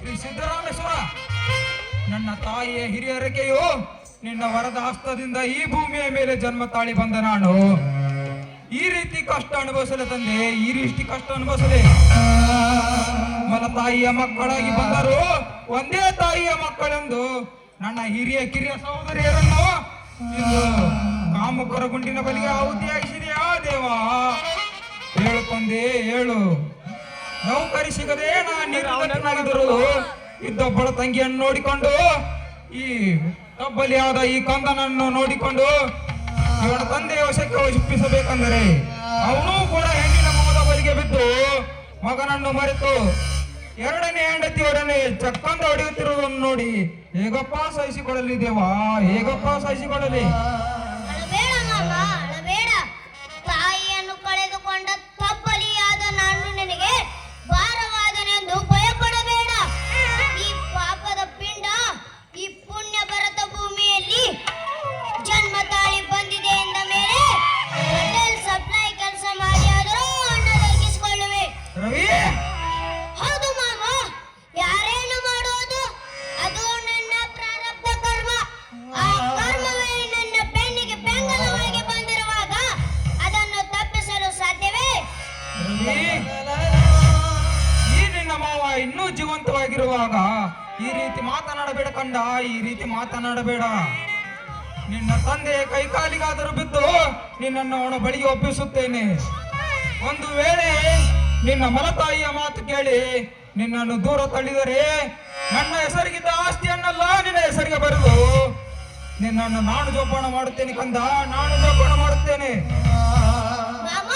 ಶ್ರೀ ಸಿದ್ದರಾಮೇಶ್ವರ, ನನ್ನ ತಾಯಿಯ ಹಿರಿಯರಿಕೆಯು ನಿನ್ನ ವರದ ಹಸ್ತದಿಂದ ಈ ಭೂಮಿಯ ಮೇಲೆ ಜನ್ಮ ತಾಳಿ ಬಂದ ನಾನು ಈ ರೀತಿ ಕಷ್ಟ ಅನುಭವಿಸಲೆ ತಂದೆ, ಈ ರೀತಿ ಕಷ್ಟ ಅನುಭವಿಸಲೆ. ಮಲ ತಾಯಿಯ ಮಕ್ಕಳಾಗಿ ಬಂದರು ಒಂದೇ ತಾಯಿಯ ಮಕ್ಕಳೆಂದು ನನ್ನ ಹಿರಿಯ ಕಿರಿಯ ಸಹೋದರಿಯರನ್ನು ಇಂದು ಕಾಮುಕರ ಗುಂಡಿನ ಬಲಿಗೆ ಆಹುತಿಯಾಗಿಸಿದೆಯಾ ದೇವಾ? ಹೇಳು ತಂದೆ, ಹೇಳು. ನೌಕರಿ ಸಿಗದೆ ನಾನು ನಿರ್ನಾಗಿದ್ರು ಇದ್ದೊಬ್ಬಳ ತಂಗಿಯನ್ನು ನೋಡಿಕೊಂಡು, ಈ ತಬ್ಬಲಿಯಾದ ಈ ಕಂದನನ್ನು ನೋಡಿಕೊಂಡು ಇವನ ತಂದೆಯ ವಶಕ್ಕೆ ಒಪ್ಪಿಸಬೇಕೆಂದರೆ ಅವನು ಕೂಡ ಹೆಣ್ಣಿನ ಮೋದ ಬಲಿಗೆ ಬಿದ್ದು ಮಗನನ್ನು ಮರೆತು ಎರಡನೇ ಹೆಂಡತಿಯವರನ್ನೇ ಚಕ್ಕಂದ ಹೊಡೆಯುತ್ತಿರುವುದನ್ನು ನೋಡಿ ಹೇಗಪ್ಪ ಸಹಿಸಿಕೊಳ್ಳಲಿ ದೇವಾ, ಹೇಗಪ್ಪ ಸಹಿಸಿಕೊಳ್ಳಲಿ? ತಾಯಿಯನ್ನು ಕಳೆದುಕೊಂಡ ತಬ್ಬಲಿಯಾದ ನಾನು ನಿನಗೆ ಭಾರವಾದನೆಂದು ಭಯಪಡಬೇಡ. ಈ ಪಾಪದ ಪಿಂಡ ಈ ಪುಣ್ಯ ಭರತ ಭೂಮಿಯಲ್ಲಿ ಜನ್ಮ ತಾಳಿ ಬಂದಿದೆ ಎಂದ ಮೇಲೆ ಹೋಟೆಲ್ ಸಪ್ಲೈ ಕೆಲಸ ಮಾಡಿ ಆದರೂ ಹಣ ದೊರಕಿಸಿಕೊಳ್ಳುವೆ. ರವಿ, ಹೌದು ಮಾಮ, ಯಾರೇನು ಮಾಡುವುದು ಅದು ನನ್ನ ಪ್ರಾರಬ್ಧ ಕರ್ಮ. ಆ ಕರ್ಮವೇ ನನ್ನ ಬೆನ್ನಿಗೆ ಬೆಂಗಲವಾಗಿ ಬಂದಿರುವಾಗ ಅದನ್ನು ತಪ್ಪಿಸಲು ಸಾಧ್ಯವೇ? ಈ ನಿನ್ನ ಮಾವ ಇನ್ನೂ ಜೀವಂತವಾಗಿರುವಾಗ ಈ ರೀತಿ ಮಾತನಾಡಬೇಡ ಕಂಡ, ಈ ರೀತಿ ಮಾತನಾಡಬೇಡ. ನಿನ್ನ ತಂದೆ ಕೈಕಾಲಿಗಾದರೂ ಬಿದ್ದು ನಿನ್ನನ್ನು ಅವನ ಬಳಿಗೆ ಒಪ್ಪಿಸುತ್ತೇನೆ. ಒಂದು ವೇಳೆ ನಿನ್ನ ಮಲತಾಯಿಯ ಮಾತು ಕೇಳಿ ನಿನ್ನನ್ನು ದೂರ ತಳ್ಳಿದರೆ ನನ್ನ ಹೆಸರಿಗಿದ್ದ ಆಸ್ತಿಯನ್ನೆಲ್ಲ ನಿನ್ನ ಹೆಸರಿಗೆ ಬರೆದು ನಿನ್ನನ್ನು ನಾನು ಜೋಪಾನ ಮಾಡುತ್ತೇನೆ ಕಂದ, ನಾನು ಜೋಪಾನ ಮಾಡುತ್ತೇನೆ. ಮಾಮ,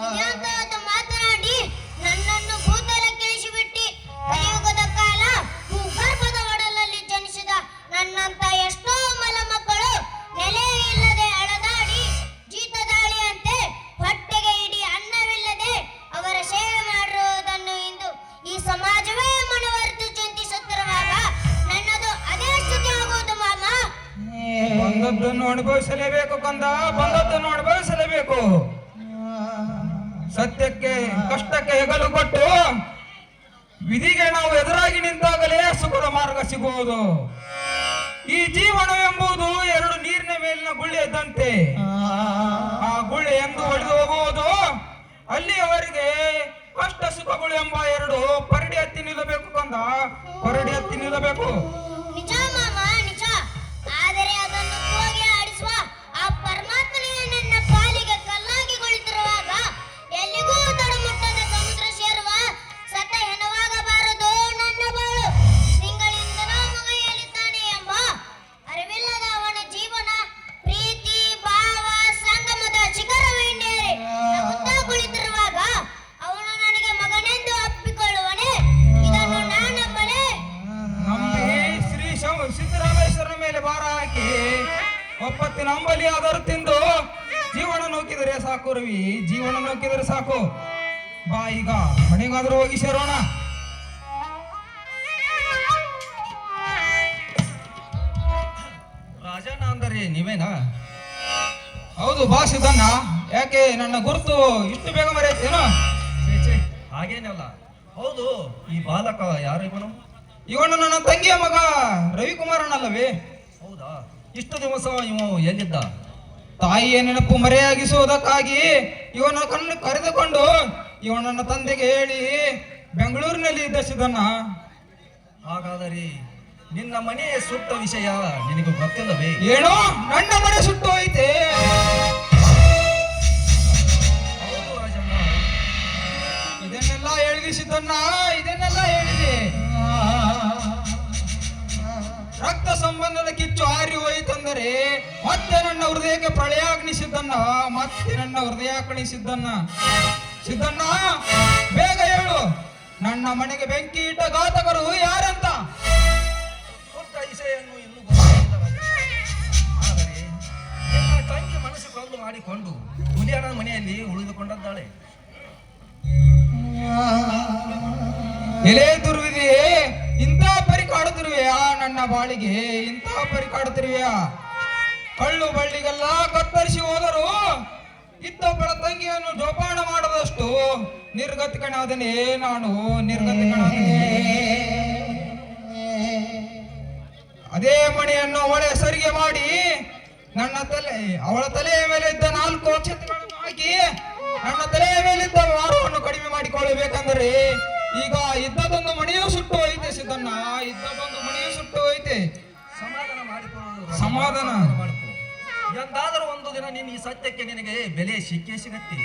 ಇದ್ಯಾಂತಹದ್ದು ಮಾತನಾಡಿ ನನ್ನನ್ನು ಭೂತಲಕ್ಕೆ ಇಳಿಸಿಬಿಟ್ಟಿ. ಕಲಿಯುಗದ ಕಾಲ ಭೂಗರ್ಭದ ಒಡಲಲ್ಲಿ ಜನಿಸಿದ ನನ್ನಂತ ಎಷ್ಟೋ ಮಲ ಮಕ್ಕಳು ನೆಲೆ ಇಲ್ಲದೆ ಅಳದಾಡಿ ಜೀತದಾಳಿಯಂತೆ ಹೊಟ್ಟೆಗೆ ಇಡೀ ಅನ್ನವಿಲ್ಲದೆ ಅವರ ಸೇವೆ ಮಾಡಿರುವುದನ್ನು ಇಂದು ಈ ಸಮಾಜವೇ ಮನವರಿತು ಚಿಂತಿಸುತ್ತಿರುವಾಗ ನನ್ನದು ಅದೇ ಸ್ಥಿತಿ ಆಗುವುದು ಮಾಮ. ಬಂದದ್ದನ್ನು ಅನುಭವಿಸಲೇಬೇಕು ಕಂದ, ಬಂದದ್ದನ್ನು ಅನುಭವಿಸಲೇಬೇಕು. ಸತ್ಯಕ್ಕೆ ಕಷ್ಟಕ್ಕೆ ಹೆಗಲು ಕೊಟ್ಟು ವಿಧಿಗೆ ನಾವು ಎದುರಾಗಿ ನಿಂತಾಗಲೇ ಸುಖದ ಮಾರ್ಗ ಸಿಗುವುದು. ಈ ಜೀವನ ಎಂಬುದು ಎರಡು ನೀರಿನ ಮೇಲಿನ ಗುಳ್ಳೆ ಇದ್ದಂತೆ. ಆ ಗುಳ್ಳೆ ಎಂದು ಒಡೆದು ಹೋಗುವುದು, ಅಲ್ಲಿಯವರೆಗೆ ಕಷ್ಟ ಸುಖಗಳು ಎಂಬ ಎರಡು ಪರಡಿ ಹತ್ತಿ ನಿಲ್ಲಬೇಕು ಕಂದ, ಪರಡಿ ಹತ್ತಿ ನಿಲ್ಲಬೇಕು. ನಿಜ ಮಾಮ, ನಿಜ. ಆದರೆ ಅದನ್ನು ಹೋಗಿ ಆಡಿಸುವ ಆ ಪರಮಾತ್ಮನೇ ನನ್ನ ಪಾಲಿಗೆ ಕಲ್ಲಾಗಿ ಕುಳಿತಿರುವಾಗ ಎಲ್ಲಿಗೂ ತಡಮುಟ್ಟದ ಸಮುದ್ರ ಸೇರುವ ಸತ ಹೆಣವಾಗಬಾರದು ನನ್ನ ಬಾಳು. ತಿಂಗಳಿಂದ ಮಗೈಯಲ್ಲಿದ್ದಾನೆ ಎಂಬ ಅರಿವಿಲ್ಲದ ಅವನ ಜೀವನ ಪ್ರೀತಿ ಭಾವ ಸಂಗಮದ ಶಿಖರವೇನೇರಿ ನಗುತ್ತಾ ಕುಳಿತಿರುವಾಗ ಅವನು ನನಗೆ ಮಗನೆಂದು ಅಪ್ಪಿಕೊಳ್ಳುವನೆ? ಇದನ್ನು ನಾನಂಬಲೆ? ನಂಬಿ ಶ್ರೀ ಸಿದ್ದರಾಮೇಶ್ವರನ ಮೇಲೆ ಭಾರ ಹಾಕಿ ಒಪ್ಪತ್ತಿನ ಅಂಬಲಿ ಆದರೂ ತಿಂದು ಜೀವನ ನೂಕಿದರೆ ಸಾಕು ರವಿ, ಜೀವನ ನೂಕಿದರೆ ಸಾಕು. ಬಾ ಈಗ ಮನೆಗಾದ್ರೂ ಹೋಗಿ ಸೇರೋಣ. ರಾಜನ ಅಂದರೆ ನೀವೇನಾ? ಹೌದು ಬಾ ಸಿದ್ದಣ್ಣ, ಯಾಕೆ ನನ್ನ ಗುರುತು ಇಷ್ಟು ಬೇಗ ಮರೆಯುತ್ತೇನೋ? ಛೇ, ಹಾಗೇನಲ್ಲ. ಹೌದು, ಈ ಬಾಲಕ ಯಾರು ಇವನು? ಇವನು ನನ್ನ ತಂಗಿಯ ಮಗ ರವಿಕುಮಾರನಲ್ಲವೇ? ಹೌದಾ? ಇಷ್ಟು ದಿವಸ ಇವ ಎಲ್ಲಿದ್ದ? ತಾಯಿಯ ನೆನಪು ಮರೆಯಾಗಿಸುವುದಕ್ಕಾಗಿ ಇವನ ಕಣ್ಣು ಕರೆದುಕೊಂಡು ಇವನನ್ನ ತಂದೆಗೆ ಹೇಳಿ ಬೆಂಗಳೂರಿನಲ್ಲಿ ಇದ್ದ ಸಿದ್ದಣ್ಣ. ಹಾಗಾದರೆ ನಿನ್ನ ಮನೆಯ ಸುಟ್ಟ ವಿಷಯ ನಿನಗೆ ಗೊತ್ತಿಲ್ಲವೇ? ಏನೋ ನನ್ನ ಮನೆ ಸುಟ್ಟು ಹೋಯ್ತೆ. ಹೌದು ರಾಜಣ್ಣ, ಇದನ್ನೆಲ್ಲ ಹೇಳಿದೆ ಸಿದ್ದಣ್ಣ, ಇದನ್ನೆಲ್ಲ ಹೇಳಿದೆ. ರಕ್ತ ಸಂಬಂಧದ ಕಿಚ್ಚು ಹಾರಿ ಹೋಯಿತಂದರೆ ಮತ್ತೆ ನನ್ನ ಹೃದಯಕ್ಕೆ ಪ್ರಳಯಾಗ್ನಿ ಸಿದ್ದಣ್ಣ, ಮತ್ತೆ ನನ್ನ ಹೃದಯಾಗ್ನಿ ಸಿದ್ದಣ್ಣ. ಸಿದ್ದಣ್ಣ ಬೇಗ ಹೇಳು, ನನ್ನ ಮನೆಗೆ ಬೆಂಕಿ ಇಟ್ಟ ಘಾತಕರು ಯಾರಂತ? ಸುಟ್ಟ ವಿಷಯನ್ನು ಇನ್ನೂ ಗೊತ್ತಿಲ್ಲ ರಾಜಣ್ಣ. ಆದರೆ ನಿನ್ನ ತಂಗಿ ಮನಸ್ಸು ಕಲ್ಲು ಮಾಡಿಕೊಂಡು ಹುಲಿಯನ ಮನೆಯಲ್ಲಿ ಉಳಿದುಕೊಂಡದ್ದಾಳೆ. ಎಲೆ ದುರ್ವಿದೆಯೇ, ಇಂಥ ಪರಿ ಕಾಡುತ್ತಿರುವೆಯಾ ನನ್ನ ಬಾಳಿಗೆ, ಇಂಥ ಪರಿ ಕಾಡುತ್ತಿರುವೆಯಾ? ಕಳ್ಳು ಬಳ್ಳಿಗೆಲ್ಲ ಕತ್ತರಿಸಿ ಹೋದರು ಇದ್ದೊಬ್ಬಳ ತಂಗಿಯನ್ನು ಜೋಪಾನ ಮಾಡದಷ್ಟು ನಿರ್ಗತಿಕನಾದನೇ ನಾನು, ನಿರ್ಗತಿಕನಾದನೇ. ಅದೇ ಮಣಿಯನ್ನು ಒಳೆ ಸರಿಗೆ ಮಾಡಿ ಅವಳ ತಲೆಯ ಮೇಲೆ ಇದ್ದ 4 ಅಕ್ಷತೆಗಳನ್ನು ಹಾಕಿ ನನ್ನ ತಲೆಯ ಮೇಲಿದ್ದ ಭಾರವನ್ನು ಕಡಿಮೆ ಮಾಡಿಕೊಳ್ಳಬೇಕಂದ್ರೆ ಈಗ ಇದ್ದದೊಂದು ಮಣಿಯೂ ಸುಟ್ಟು ಹೋಯ್ತೆ ಸಿದ್ದಣ್ಣ, ಇದ್ದದೊಂದು ಮಣಿಯೂ ಸುಟ್ಟು ಹೋಯ್ತೆ. ಸಮಾಧಾನ ಮಾಡಿಕೊಳ್ಳೋದು ಸಮಾಧಾನ ಮಾಡಿಕೊ. ಎಂದಾದರೂ ಒಂದು ದಿನ ನೀನು ಈ ಸತ್ಯಕ್ಕೆ ನಿನಗೆ ಬೆಲೆ ಸಿಕ್ಕೇ ಸಿಗತ್ತೆ.